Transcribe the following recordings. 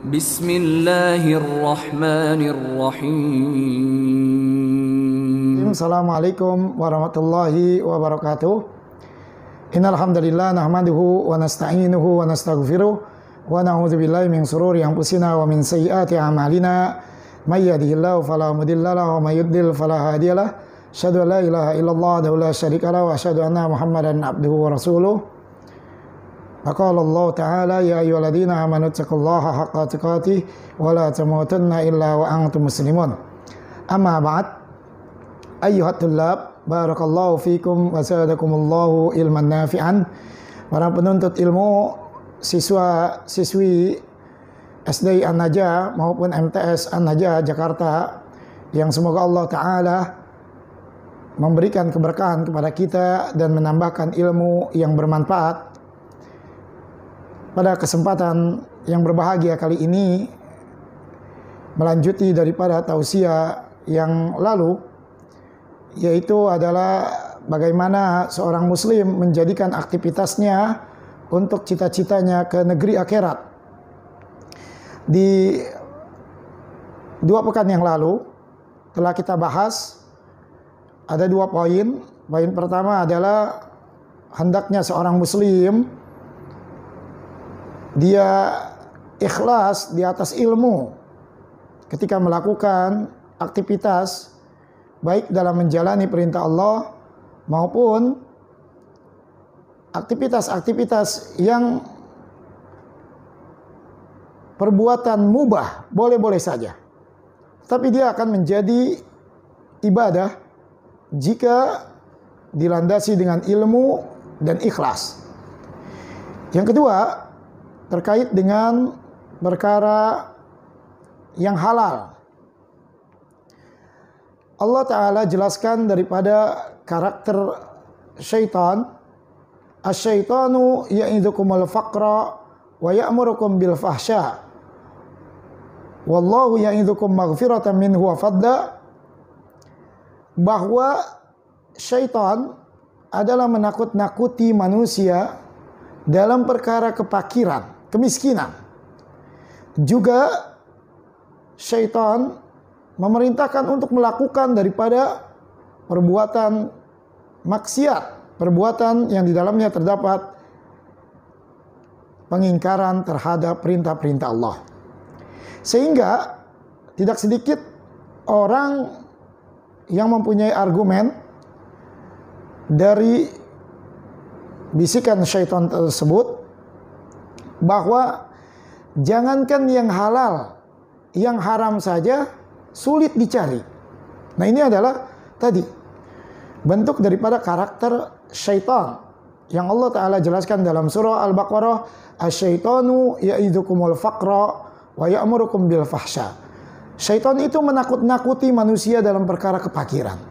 Bismillahirrahmanirrahim. Assalamualaikum warahmatullahi wabarakatuh. Innal hamdalillah nahmaduhu wa nasta'inuhu wa nastaghfiruh wa na'udzubillahi min shururi anfusina wa min sayyiati a'malina. May yahdihillahu fala mudilla lahu wa may yudlil fala hadiyalah. Asyhadu an la ilaha illallah wa la syarika lahu wa asyhadu anna Muhammadan abduhu wa rasuluh. Faqala Allah Ta'ala ya ayyuhalladzina amanu taqullaha haqqa tuqatih wa la tamutunna illa wa antum muslimun. Amma ba'd. Ayyuhat tullab, barakallahu fikum wa zadakumullahu ilman nafi'an. Para penuntut ilmu, siswa-siswi SD An-Najah maupun MTS An-Najah Jakarta, yang semoga Allah Ta'ala memberikan keberkahan kepada kita dan menambahkan ilmu yang bermanfaat. Pada kesempatan yang berbahagia kali ini, melanjuti daripada tausiah yang lalu, yaitu adalah bagaimana seorang muslim menjadikan aktivitasnya untuk cita-citanya ke negeri akhirat. Di 2 pekan yang lalu telah kita bahas ada 2 poin. Poin pertama adalah hendaknya seorang muslim dia ikhlas di atas ilmu ketika melakukan aktivitas, baik dalam menjalani perintah Allah maupun aktivitas-aktivitas yang perbuatan mubah, boleh-boleh saja. Tapi dia akan menjadi ibadah jika dilandasi dengan ilmu dan ikhlas. Yang kedua, terkait dengan perkara yang halal. Allah Ta'ala jelaskan daripada karakter syaitan. Asyaitanu ya'idukumul faqra wa ya'murukum bil fahsya. Wallahu ya'idukum maghfiratan minhu wa fadla. Bahwa syaitan adalah menakut-nakuti manusia dalam perkara kepakiran, kemiskinan. Juga syaitan memerintahkan untuk melakukan daripada perbuatan maksiat, perbuatan yang di dalamnya terdapat pengingkaran terhadap perintah-perintah Allah. Sehingga tidak sedikit orang yang mempunyai argumen dari bisikan syaitan tersebut bahwa jangankan yang halal, yang haram saja sulit dicari. Nah, ini adalah tadi bentuk daripada karakter syaitan yang Allah Ta'ala jelaskan dalam surah Al-Baqarah, asyaitanu ya'idukumul faqra wa ya'murukum bil fahsya. Syaitan itu menakut-nakuti manusia dalam perkara kepakiran,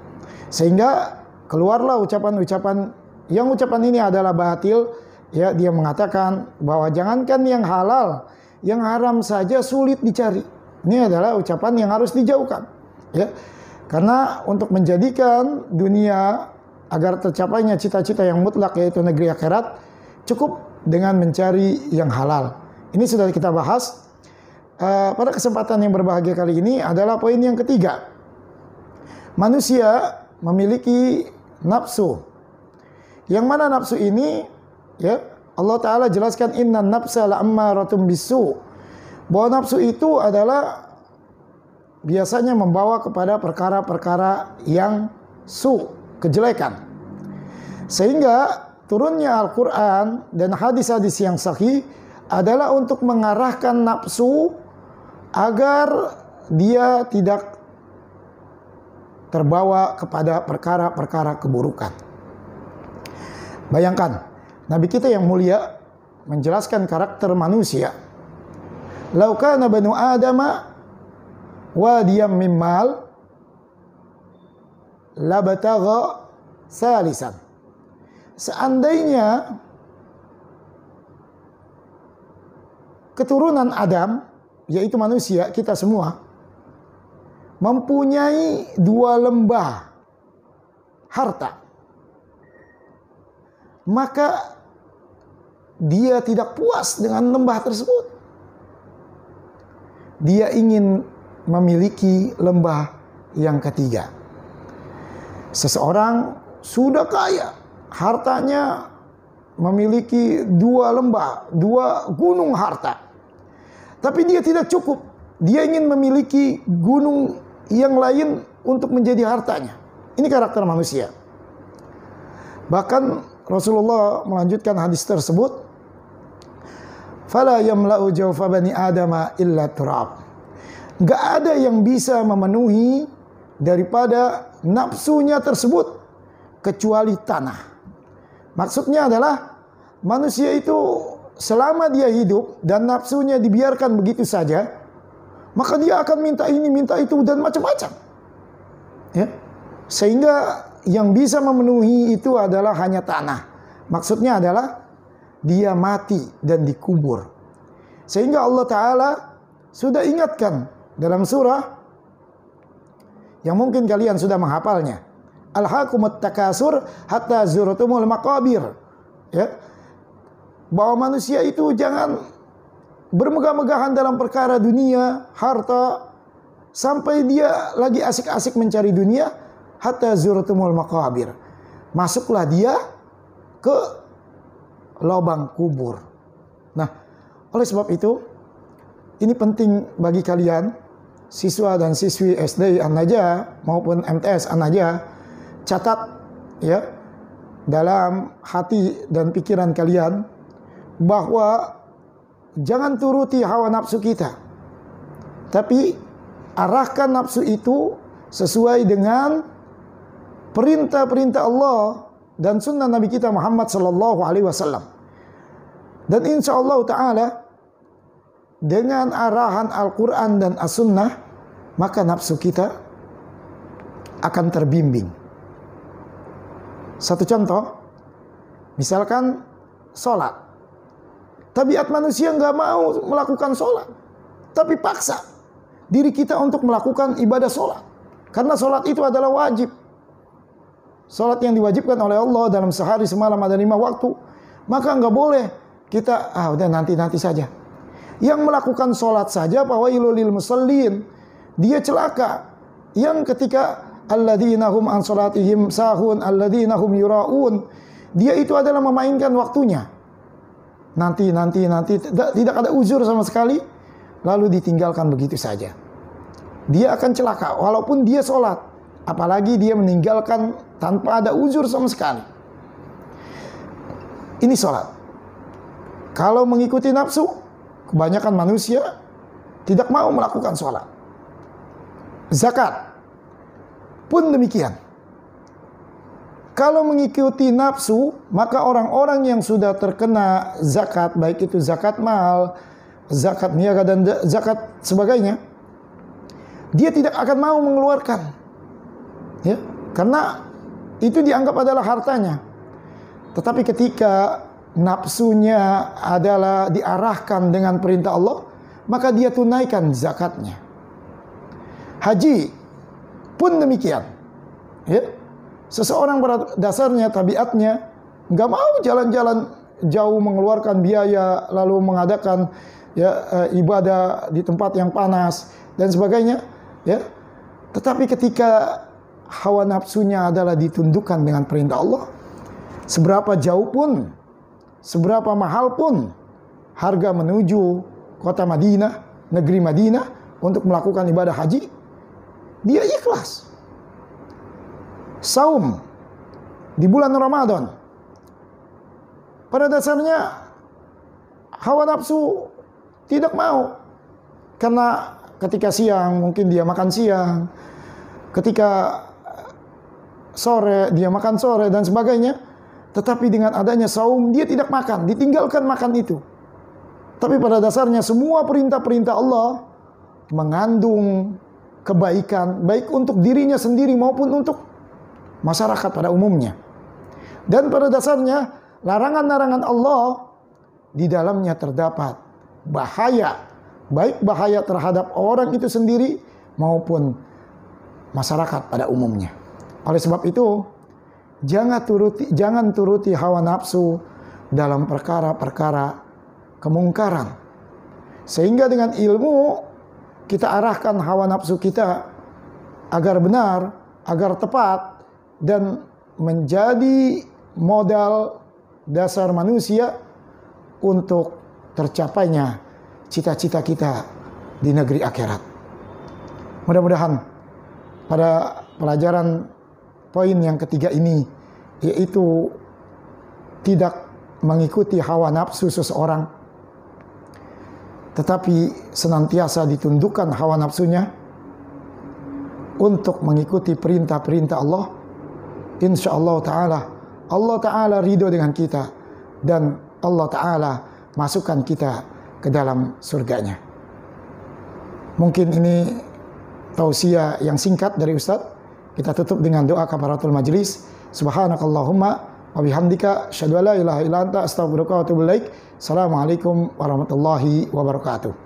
sehingga keluarlah ucapan-ucapan yang ucapan ini adalah batil. Ya, dia mengatakan bahwa jangankan yang halal, yang haram saja sulit dicari. Ini adalah ucapan yang harus dijauhkan. Ya, karena untuk menjadikan dunia agar tercapainya cita-cita yang mutlak, yaitu negeri akhirat, cukup dengan mencari yang halal. Ini sudah kita bahas. Pada kesempatan yang berbahagia kali ini adalah poin yang ketiga. Manusia memiliki nafsu. Yang mana nafsu ini, ya, Allah Ta'ala jelaskan innan nafsa la'ammaratun bisu. Bahwa nafsu itu adalah biasanya membawa kepada perkara-perkara yang kejelekan. Sehingga turunnya Al-Quran dan hadis-hadis yang sahih adalah untuk mengarahkan nafsu agar dia tidak terbawa kepada perkara-perkara keburukan. Bayangkan, Nabi kita yang mulia menjelaskan karakter manusia. Lau kana banu adama wadiyam mimmal labatagha salisan. Seandainya keturunan Adam, yaitu manusia, kita semua, mempunyai 2 lembah harta, maka dia tidak puas dengan lembah tersebut. dia ingin memiliki lembah yang ketiga. Seseorang sudah kaya, hartanya memiliki 2 lembah, 2 gunung harta. Tapi dia tidak cukup. Dia ingin memiliki gunung yang lain untuk menjadi hartanya. Ini karakter manusia. Bahkan Rasulullah melanjutkan hadis tersebut, "Fala yamla'u jawfa bani adama illa turab." Gak ada yang bisa memenuhi daripada nafsunya tersebut kecuali tanah. Maksudnya adalah manusia itu selama dia hidup dan nafsunya dibiarkan begitu saja, maka dia akan minta ini, minta itu, dan macam-macam. Ya. Sehingga yang bisa memenuhi itu adalah hanya tanah. Maksudnya adalah dia mati dan dikubur. Sehingga Allah Ta'ala sudah ingatkan dalam surah yang mungkin kalian sudah menghafalnya. Alhaakumut takasur hatta zurtumul maqabir. Ya. Bahwa manusia itu jangan bermegah-megahan dalam perkara dunia, harta, sampai dia lagi asik-asik mencari dunia, hatta zurtumul maqabir. Masuklah dia ke lubang kubur. Nah, oleh sebab itu, ini penting bagi kalian, siswa dan siswi SD An-Najah maupun MTS An-Najah, catat ya dalam hati dan pikiran kalian bahwa jangan turuti hawa nafsu kita, tapi arahkan nafsu itu sesuai dengan perintah-perintah Allah dan sunnah Nabi kita Muhammad sallallahu alaihi wasallam. Dan insya Allah Ta'ala dengan arahan Al-Quran dan As-Sunnah, maka nafsu kita akan terbimbing. Satu contoh, misalkan sholat. Tabiat manusia nggak mau melakukan sholat, tapi paksa diri kita untuk melakukan ibadah sholat. Karena sholat itu adalah wajib. Sholat yang diwajibkan oleh Allah dalam sehari semalam ada 5 waktu. Maka nggak boleh kita, udah nanti saja. Yang melakukan sholat saja, fawailul lil musallin, dia celaka. Yang ketika alladzina hum an sholatihim sahun, alladzina hum yuraun, dia itu adalah memainkan waktunya. Nanti, tidak ada uzur sama sekali, lalu ditinggalkan begitu saja. Dia akan celaka, walaupun dia sholat. Apalagi dia meninggalkan tanpa ada uzur sama sekali. Ini sholat. Kalau mengikuti nafsu, kebanyakan manusia tidak mau melakukan sholat. Zakat pun demikian. Kalau mengikuti nafsu, maka orang-orang yang sudah terkena zakat, baik itu zakat mal, zakat niaga, dan zakat sebagainya, dia tidak akan mau mengeluarkan. Ya, karena itu dianggap adalah hartanya. Tetapi ketika nafsunya adalah diarahkan dengan perintah Allah, maka dia tunaikan zakatnya. Haji pun demikian. Ya. Seseorang pada dasarnya, tabiatnya nggak mau jalan-jalan jauh mengeluarkan biaya, lalu mengadakan ibadah di tempat yang panas dan sebagainya. Ya. Tetapi ketika hawa nafsunya adalah ditundukkan dengan perintah Allah, seberapa jauh pun, seberapa mahal pun harga menuju kota Madinah, negeri Madinah, untuk melakukan ibadah haji, dia ikhlas. Saum di bulan Ramadan, pada dasarnya hawa nafsu tidak mau. Karena ketika siang mungkin dia makan siang, ketika sore dia makan sore dan sebagainya. Tetapi dengan adanya saum dia tidak makan, ditinggalkan makan itu. Tapi pada dasarnya semua perintah-perintah Allah mengandung kebaikan, baik untuk dirinya sendiri maupun untuk masyarakat pada umumnya. Dan pada dasarnya larangan-larangan Allah di dalamnya terdapat bahaya, baik bahaya terhadap orang itu sendiri maupun masyarakat pada umumnya. Oleh sebab itu, jangan turuti hawa nafsu dalam perkara-perkara kemungkaran. Sehingga dengan ilmu kita arahkan hawa nafsu kita agar benar, agar tepat, dan menjadi modal dasar manusia untuk tercapainya cita-cita kita di negeri akhirat. Mudah-mudahan pada pelajaran poin yang ketiga ini, yaitu tidak mengikuti hawa nafsu seseorang, tetapi senantiasa ditundukkan hawa nafsunya untuk mengikuti perintah-perintah Allah. Insyaallah ta'ala, Allah ta'ala ridho dengan kita, dan Allah ta'ala masukkan kita ke dalam surganya. Mungkin ini tausiah yang singkat dari Ustaz. Kita tutup dengan doa kafaratul majlis. Subhanakallahumma wa bihamdika asyhadu an la ilaha illa anta astaghfiruka wa atubu ilaik. Assalamualaikum warahmatullahi wabarakatuh.